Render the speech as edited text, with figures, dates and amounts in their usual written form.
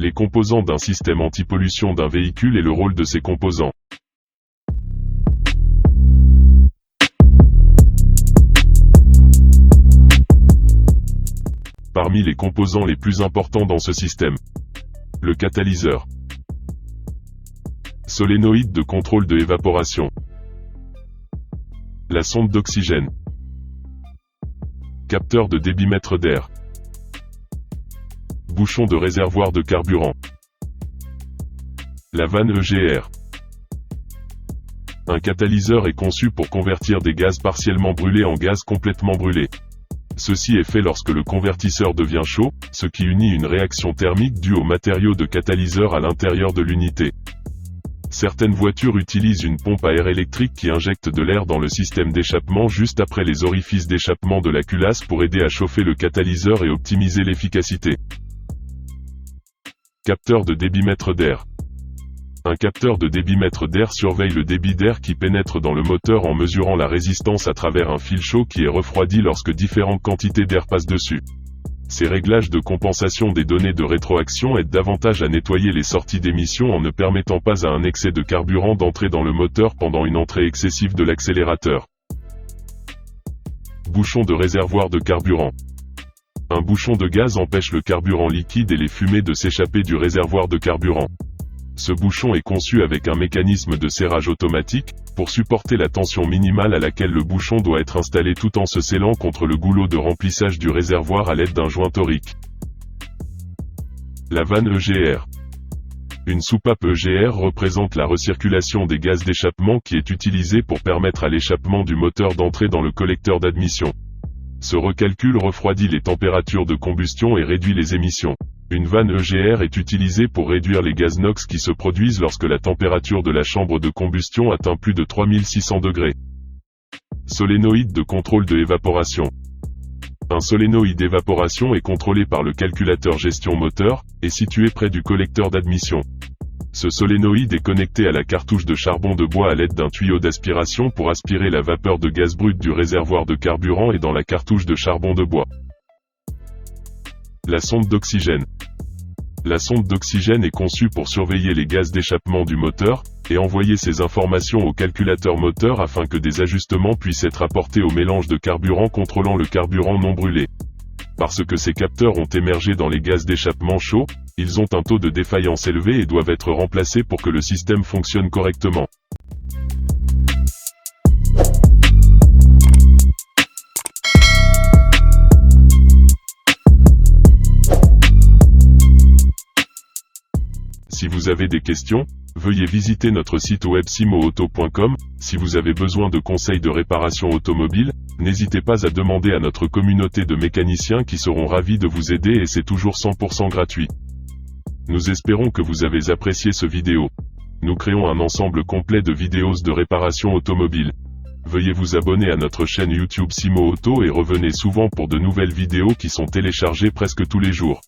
Les composants d'un système anti-pollution d'un véhicule et le rôle de ces composants. Parmi les composants les plus importants dans ce système, le catalyseur, solénoïde de contrôle de évaporation, la sonde d'oxygène, capteur de débitmètre d'air, bouchon de réservoir de carburant, la vanne EGR. Un catalyseur est conçu pour convertir des gaz partiellement brûlés en gaz complètement brûlés. Ceci est fait lorsque le convertisseur devient chaud, ce qui unit une réaction thermique due au matériau de catalyseur à l'intérieur de l'unité. Certaines voitures utilisent une pompe à air électrique qui injecte de l'air dans le système d'échappement juste après les orifices d'échappement de la culasse pour aider à chauffer le catalyseur et optimiser l'efficacité. Capteur de débitmètre d'air. Un capteur de débitmètre d'air surveille le débit d'air qui pénètre dans le moteur en mesurant la résistance à travers un fil chaud qui est refroidi lorsque différentes quantités d'air passent dessus. Ces réglages de compensation des données de rétroaction aident davantage à nettoyer les sorties d'émission en ne permettant pas à un excès de carburant d'entrer dans le moteur pendant une entrée excessive de l'accélérateur. Bouchon de réservoir de carburant. Un bouchon de gaz empêche le carburant liquide et les fumées de s'échapper du réservoir de carburant. Ce bouchon est conçu avec un mécanisme de serrage automatique, pour supporter la tension minimale à laquelle le bouchon doit être installé tout en se scellant contre le goulot de remplissage du réservoir à l'aide d'un joint torique. La vanne EGR. Une soupape EGR représente la recirculation des gaz d'échappement qui est utilisée pour permettre à l'échappement du moteur d'entrer dans le collecteur d'admission. Ce recalcul refroidit les températures de combustion et réduit les émissions. Une vanne EGR est utilisée pour réduire les gaz NOx qui se produisent lorsque la température de la chambre de combustion atteint plus de 3600 degrés. Solénoïde de contrôle de évaporation. Un solénoïde d'évaporation est contrôlé par le calculateur gestion moteur, et situé près du collecteur d'admission. Ce solénoïde est connecté à la cartouche de charbon de bois à l'aide d'un tuyau d'aspiration pour aspirer la vapeur de gaz brut du réservoir de carburant et dans la cartouche de charbon de bois. La sonde d'oxygène. La sonde d'oxygène est conçue pour surveiller les gaz d'échappement du moteur, et envoyer ces informations au calculateur moteur afin que des ajustements puissent être apportés au mélange de carburant contrôlant le carburant non brûlé. Parce que ces capteurs ont émergé dans les gaz d'échappement chauds, ils ont un taux de défaillance élevé et doivent être remplacés pour que le système fonctionne correctement. Si vous avez des questions, veuillez visiter notre site web simoauto.com. Si vous avez besoin de conseils de réparation automobile, n'hésitez pas à demander à notre communauté de mécaniciens qui seront ravis de vous aider et c'est toujours 100% gratuit. Nous espérons que vous avez apprécié ce vidéo. Nous créons un ensemble complet de vidéos de réparation automobile. Veuillez vous abonner à notre chaîne YouTube Simo Auto et revenez souvent pour de nouvelles vidéos qui sont téléchargées presque tous les jours.